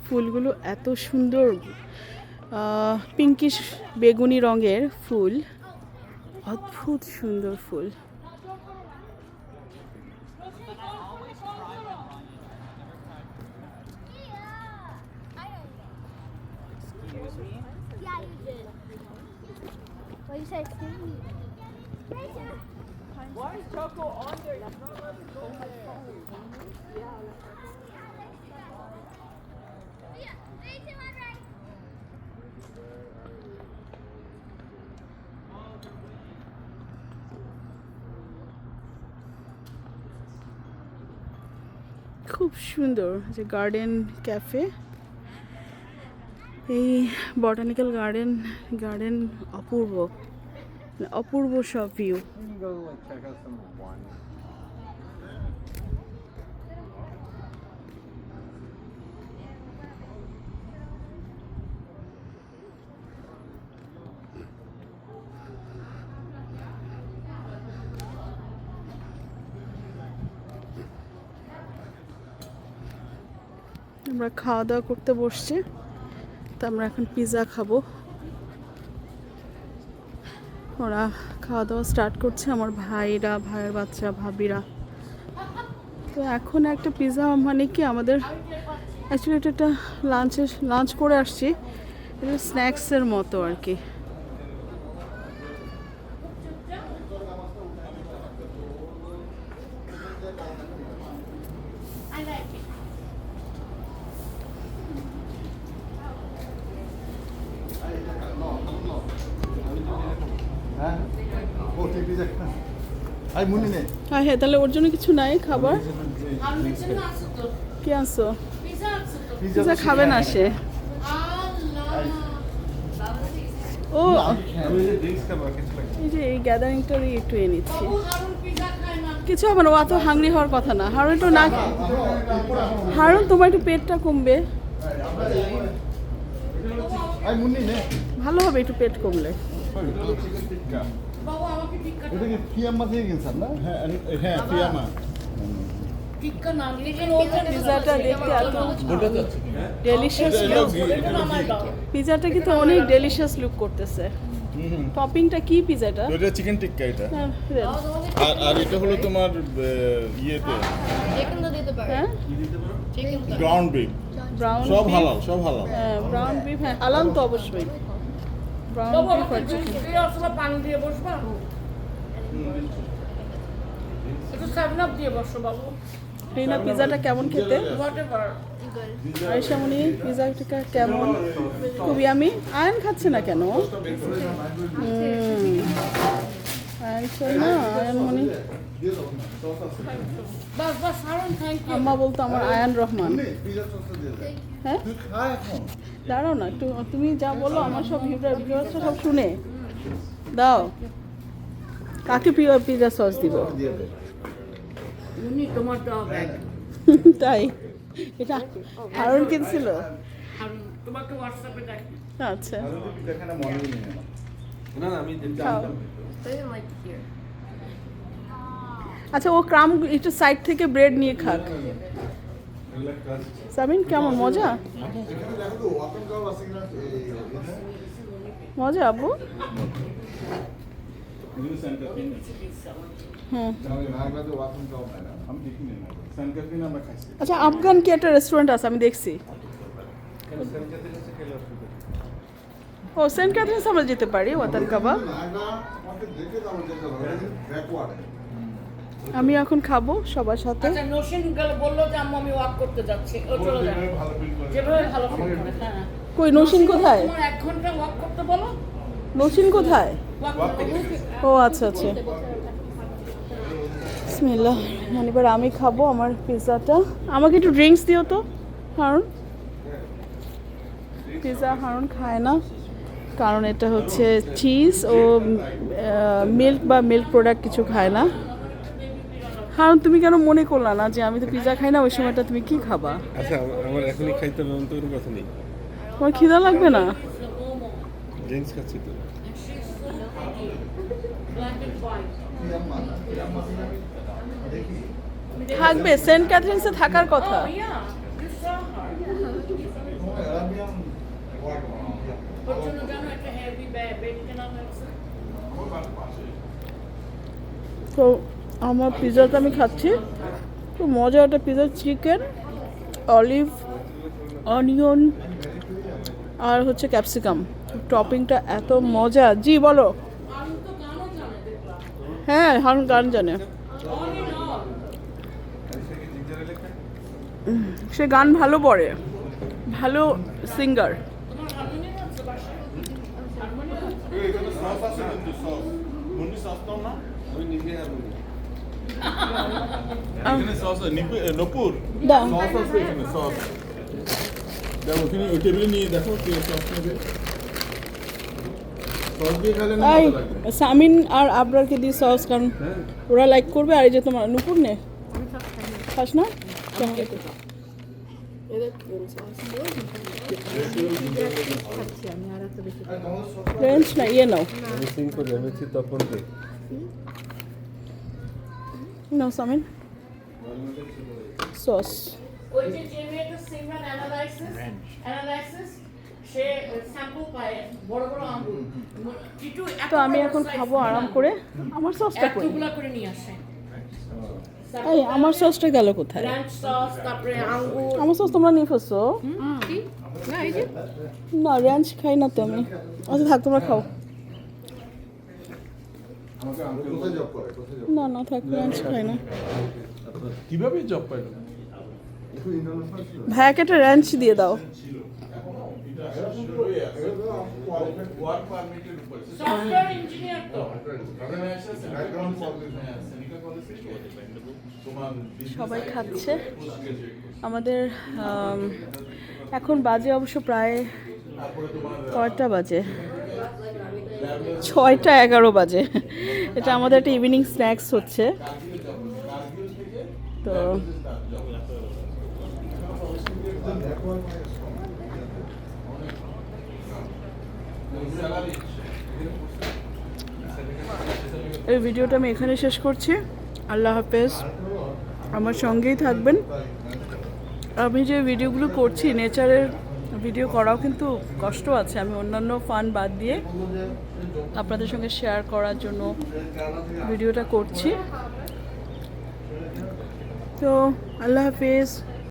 ফুলগুলো এত সুন্দর, পিঙ্কিশ বেগুনি রঙের ফুল, অদ্ভুত সুন্দর ফুল। What you say? Why is Choco on there? You're not allowed to go there. খুব সুন্দর যে গার্ডেন ক্যাফে, এই বটানিক্যাল গার্ডেন অপূর্ব, অপূর্ব সব view. You can go like check out some wine. আমরা খাওয়া দাওয়া করতে বসছি, তো আমরা এখন পিৎজা খাবো। ওরা খাওয়া দাওয়া স্টার্ট করছে, আমার ভাইয়ের বাচ্চা, ভাবিরা। তো এখন একটা পিৎজা মানে কি আমাদের অ্যাকচুয়ালি এটা একটা লাঞ্চ করে আসছি, এটা স্ন্যাক্সের মতো আর কি। হ্যাঁ হ্যাঁ, তাহলে ওর জন্য কিছু নাই খাবার? কি আনছো? পিৎজা খাবে না সে। ও এই যে এই গ্যাদারিংটারই একটু এ নিচ্ছি, কিছু হবে না, ও এত হাংরি হওয়ার কথা না। হারুন একটু না, হারুন তোমার একটু পেটটা কমবে, ভালো হবে একটু পেট কমলে। এটা কি ফিয়ামা থেকে কিনছেন না? হ্যাঁ ফিয়ামা। পিৎজাটা দেখতে এত ডেলিশিয়াস লুক, পিৎজাটা কিন্তু অনেক ডেলিশিয়াস লুক করতেছে। টপিংটা কি পিৎজাটা? এটা চিকেন টিক্কা এটা। হ্যাঁ, আর এটা হলো তোমার ইয়েতে চিকেন তো দিতে পারে। হ্যাঁ চিকেন তো গ্রাউন্ড বিফ, ব্রাউন সব হালাল, সব হালাল। হ্যাঁ ব্রাউন বিফ, হ্যাঁ হালাল তো অবশ্যই। ব্রাউন বিফ আর চিকেন। পানি দিয়ে বসবা, একটু 7 আপ দিয়ে বসো বাবু। রিনা পিৎজাটা কেমন খেতে? হোয়াটএভার। আয়শামণি পিৎজাটা কেমন? খুবই, আমি আয়ন খাচ্ছে না কেন? আয়ন চাই না, আয়নমণি। বাস বাস হারুন, থ্যাংক ইউ। আম্মা বলতো আমার আয়ান রহমান। হ্যাঁ দাঁড়াও না একটু, তুমি যা বলো আমার সব ভিউয়ার্সরা সব শুনে দাও। কাকে পিৎজা সস দিব? উনি তোমার দাও ব্যাগ। তাই এটা হারুন কিনছিল? হারুন তোমাকে হোয়াটসঅ্যাপে দেখি। আচ্ছা এখানে মনে নেই না, আমি খাও। They didn't like it here. আচ্ছা ও ক্রাম একটু সাইড থেকে ব্রেড নিয়ে খাক। সামিন কেমন মজা? মজা আব্বু? হ্যাঁ আচ্ছা, আফগান কি একটা রেস্টুরেন্ট আছে আমি দেখছি। ও সেন্ট ক্যাথরিন্স আমরা যেতে পারি, ওয়াতান কাবাব। আমি এখন খাবো সবার সাথে। আচ্ছা নসিন বললো যে আম্মু আমি ওয়াক করতে যাচ্ছি, ও চলে যাবে যেভাবে ভালো ফিল করে। হ্যাঁ কই নসিন কোথায়? তোমার 1 ঘন্টা ওয়াক করতে বলো। নসিন কোথায়? ওয়াক করতে। ও আচ্ছা আচ্ছা, বিসমিল্লাহ। এবার আমি খাবো আমার পিৎজাটা। আমাকে একটু ড্রিঙ্কস দিও তো হারুন। পিৎজা হারুন খায় না, কারণ এটা হচ্ছে চিজ ও মিল্ক বা মিল্ক প্রোডাক্ট কিছু খায় না। হারুন তুমি কেন মনে করলা না যে আমি তো পিৎজা খাই না, ওই সময়টা তুমি কি খাবা? আচ্ছা আমার এখনই খাইতে হবে এমন তো কোনো কথা নেই। তোমার খিদা লাগবে না? ড্রিঙ্কস খাচ্ছি তো। থাকবে, সেন্ট ক্যাথরিন্সে থাকার কথা। ওর জন্য জানো একটা হেভি বেড কেনা হয়েছে। তো আমার পিৎজাটা আমি খাচ্ছি, তো মজা একটা পিৎজা, চিকেন, অলিভ, অনিয়ন আর হচ্ছে ক্যাপসিকাম, টপিংটা এত মজা। জি বলো। আমি তো গানও জানে দেখলাম। হ্যাঁ হারুন গান জানে, সে গান ভালো পড়ে, ভালো সিঙ্গার। তোমার হারমোনিয়াম আছে বাসায়? হারমোনিয়াম আছে? এখানে সস আছে কিন্তু সস। মুন্নি সস দাও না? আমি নিজে এখানে সস আছে নপুর। দাও। সস আছে এখানে সস। দেখো ওখানে ওই টেবিলে নিয়ে দেখো কে সস নেবে। সস দিয়ে খেলে না এই ভালো লাগবে। সামিন আর আবরারকে দিয়ে সস, কারণ ওরা লাইক করবে। আর এই যে তোমার নুপুর নে, খাস না? রেঞ্জ না ইয়ে নাও, আমি সিং করি, আমি তখন নাও সামিন সস। ওই যে মেয়েটা সিমরান অ্যানালাইসিস সে স্যাম্পল পায় বড় বড় আঙ্গুর টিটু তো আমি এখন খাবো আরাম করে। আমার সসটা কই? এতগুলা করে নিয়ে আসে। এই আমার সসটা গেল কোথায়? রাঞ্চ সস, তারপরে আঙ্গুর। আমার সস তোমরা নিয়ে ফেলছো? না এই যে না রেঞ্জ খাই না তো আমি। আচ্ছা থাক, তোমরা খাও। আমাকে আঙ্কেল কোথায় জব করে? কোথায় জব? না না থাক, রেঞ্জ খাই না। কিভাবে জব পাইলো? একটু ইন্টারন্যাশনাল ছিল। ভাইয়াকে একটা রেঞ্জ দিয়ে দাও। ওয়ার্ক পারমিটের উপর। সফটওয়্যার ইঞ্জিনিয়ার তো। Background problem. সবাই খাচ্ছে আমাদের। এখন বাজে অবশ্য প্রায় কয়টা বাজে? 6:11 বাজে। এটা আমাদের একটা ইভিনিং স্ন্যাক্স হচ্ছে। তো এই ভিডিওটা আমি এখানে শেষ করছি। আল্লাহ হাফেজ, আমার সঙ্গেই থাকবেন। আমি যে ভিডিওগুলো করছি, নেচারের ভিডিও করাও কিন্তু কষ্ট আছে। আমি অন্যান্য ফান বাদ দিয়ে আপনাদের সঙ্গে শেয়ার করার জন্য ভিডিওটা করছি। তো আল্লাহ হাফেজ।